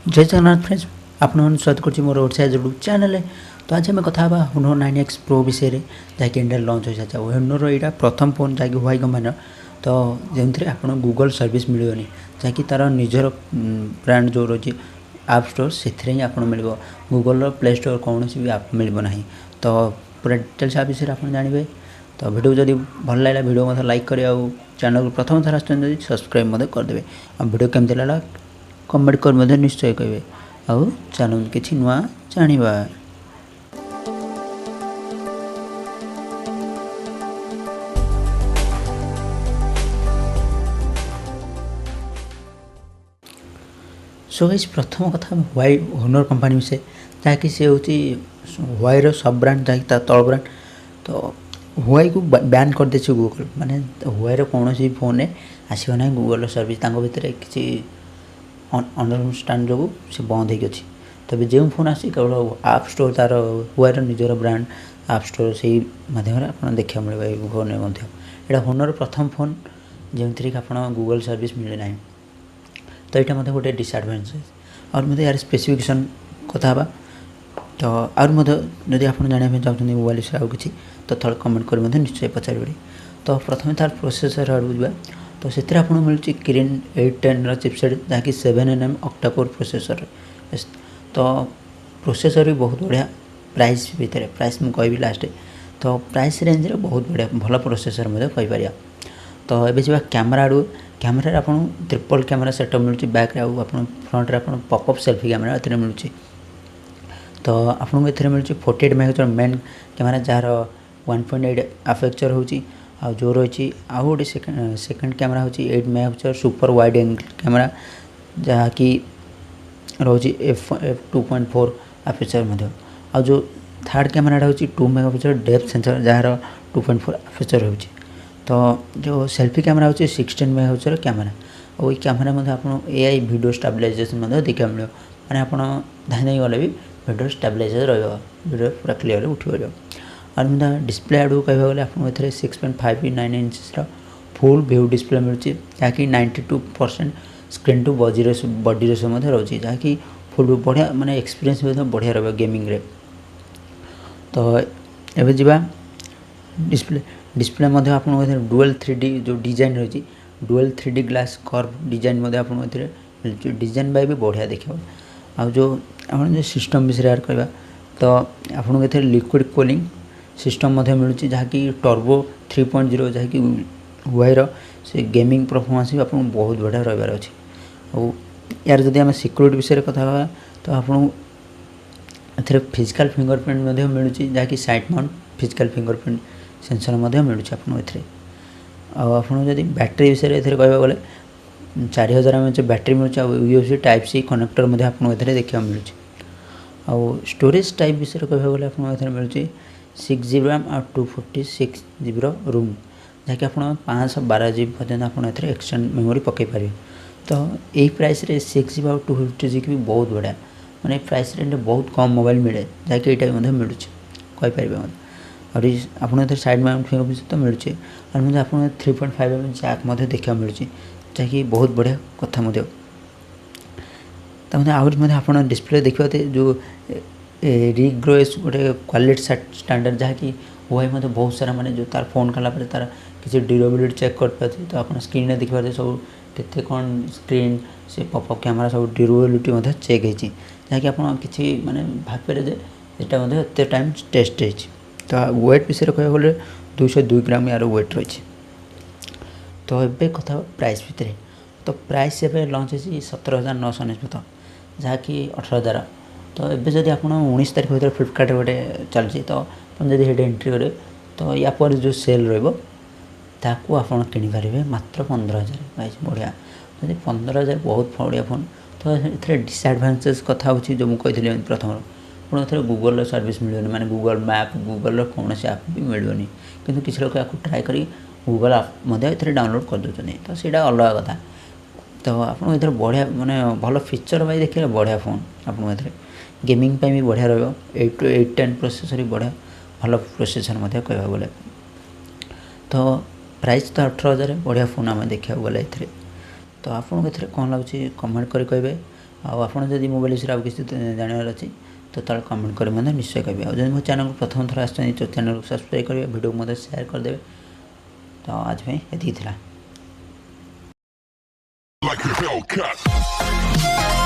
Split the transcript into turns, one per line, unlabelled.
जय जगन्नाथ फ्रेंड्स आपण स्वागत कर मोर ओडिशा यूट्यूब चैनल। तो आज आम कथा होनर 9X प्रो विषय जहाँकि इंडिया लॉन्च हो सारी होनर यहाँ प्रथम फोन जहाँकि हुआई कंपनी तो जो आप गूगल सर्विस मिलनी जहाँकि तार निजर ब्रांड जो रही आप स्टोर से आप मिल गूगल प्ले स्टोर कौन भी आप मिलना तो पूरा डिटेल्स आ विषय आप जानवे। तो वीडियो जब भल लगा वीडियो मतलब लाइक करें और चैनल प्रथम थर आसुँच सब्सक्राइब करदे और वीडियो केमती लगा कमेंट कर निश्चय कहे आउ चैनल किसी नुआ जानिबा। सो गाइस प्रथम कथा हुआई होनर कंपनी विषय जहाँकि सी हूँ हुआईर सब ब्रांड जहाँकि तल ब्रांड तो हुआई को बैन कर दे गूगल माने हुआईर कौन भी फोन आसो ना गूगल सर्विस भितर किसी अंडरस्टांड जो से बंद हो तबे जो फोन आसी केवल आप स्टोर तार हुआईर निजर ब्रांड आप स्टोर से माध्यम आप देखा मिले फोन में यहाँ होनर प्रथम फोन जो कि आप गूगल सर्विस मिले ना तो यहाँ मतलब गोटे डिसएडवांटेज और मतलब यार स्पेसिफिकेशन कथा तो और जदि आप जानते चाहते मोबाइल विषय आउ कि तो थोड़ा कमेंट कर निश्चय पचारे। तो प्रथम तार प्रोसेसर आड़ जा तो से मिलूँ किरिन 810 चिपसेट जहाँकि 7nm ऑक्टा-कोर प्रोसेसर तो प्रोसेसर भी बहुत बढ़िया प्राइस भितर प्राइस मुझे कहबी लास्ट तो प्राइस रेंज रे बहुत बढ़िया भल प्रोसेसर कहीपर। तो ये जा कैमेरा आड़ू कैमेरा आप ट्रिपल कैमेरा सेटअप मिलूँ बैक आप फ्रंट आप पॉपअप सेल्फी कैमेरा ये मिलूँ तो आपको ये मिलूँ 48 मेगापिक्सल मेन कैमेरा जार 1.8 अपेक्चर होची जो रही आउ गोटे सेकेंड कैमेरा हूँ 8 megapixel super wide angle camera जहाँकि रोची f2.4 अपेक्चर आ जो थर्ड कैमेरा हूँ 2 मेगापिक्सल डेप्थ सेंसर जार 2.4 अपेक्चर होची। तो जो सेल्फी कैमेरा हूँ 16 मेगापिक्सल कैमेरा और ये कैमेरा आप AI वीडियो स्टेबलाइजेशन देखा मिले मैंने आप धाई गले भी वीडियो स्टेबलाइज वीडियो पूरा क्लीयर उठी पार। और मतलब डिस्प्ले आड़ू कह गले आपको 6.59 इंच फुल व्यू डिस्प्ले मिलूँ जहाँकि 92% स्क्रीन टू बॉडी रेशो रोचे जहाँकि फुल बढ़िया माने एक्सपीरियंस बढ़िया रहा गेमिंग रे। तो एवं जा डिस्प्ले डिस्प्ले आप डुअल 3D जो डिजाइन रही dual 3D glass curve design आप डिजाइन बाय भी बढ़िया देखा आ जो आप सिस्टम विषय यार कहवा तो आपको ये लिक्विड कूलिंग सिस्टम मिलूँ जहाँकि टर्बो 3.0 जहाँकि हुआईर से गेमिंग परफॉर्मेंस भी आपको बहुत बढ़िया रही अच्छे और यार जदि आम सिक्योरिटी विषय कथा तो आपको ए फिजिकल फिंगरप्रिंट मिलूँ जहाँकि side mount physical fingerprint sensor मिलूँ आपको आपको जब बैटेरी विषय कहवा गले 4000 mAh बैटेरी मिलूँ USB टाइप सी कनेक्टर आपको देखा मिलूँ। आउ स्टोरेज टाइप विषय कहवा गले आपको मिलूँ 6GB रैम और 256GB रूम जहाँकि आप 512GB पर्यटन आप एक्सटेंड मेमोरी पकई पारे। तो यही प्राइस रे 6GB और 256GB भी बहुत बढ़िया मैंने प्राइस रेंज बहुत कम मोबाइल मिले जहाँकि यहाँ मिलूँ कहीपर। और आप साइड माउंट फिंगरप्रिंट तो मिलूँ और आप 3.5mm जैक देखा मिलूँ जहाँकि बहुत बढ़िया कथा आहरी आप डिस्प्ले देखते जो रिग्रोएस गोटे क्वालिटी स्टैंडर्ड जहाँकि हुआई बहुत सारा माने जो तार फोन कला तार किसी ड्यूरेबिलिटी चेक कर पाते तो आप स्क्रीन में देखिए सब केते कौन स्क्रीन से पॉपअप कैमेरा सब ड्यूरेबिलिटी चेक होती जहाँकि आप किसी माने भापे यहाँ एत टाइम टेस्ट हो। तो वेट विषय कह गले 202 ग्राम यार वेट रही। तो ये कथा प्राइस भितर तो प्राइस एवं लॉन्च हो 17,999 जहाँकि 18,000 तो ये जब आप 19 तारीख भर फ्लिपकार्ट गोटे चलती तो जब ये एंट्री करेंगे तो या पर जो सेल रहा आप किनीपारे मात्र 15,000 बढ़िया जब 15,000 बहुत बढ़िया फोन। तो ये डिसएडवांटेज कथा होची जो मुझे प्रथम आपको गूगल सर्विस मिलनी माने गूगल मैप गूगल कौन से आप भी मिलनी किंतु किसी लोग आपको ट्राए कर गूगल आप डाउनलोड कर दूसरी तो सीटा अलग कथा। तो आपको ये बढ़िया माने भल फीचर वाइज देखिए बढ़िया फोन आपको ये गेमिंग भी बढ़िया रही 810 प्रोसेसर भी बढ़िया भल प्रोसेसर कह गले। तो प्राइस तो 18,000 बढ़िया फोन आम देखा गले। तो आपको ये कौन लगुच कमेंट कर कहे आपड़ जदि मोबाइल विषय आउ किसी जानवर अच्छी तो तले कमेंट कर निश्चय करेंगे और जब मो चैनल को प्रथम थर आसुँच तो चैनल को सब्सक्राइब करेंगे वीडियो को मत शेयर करदे तो आज ये
Like a Hellcat.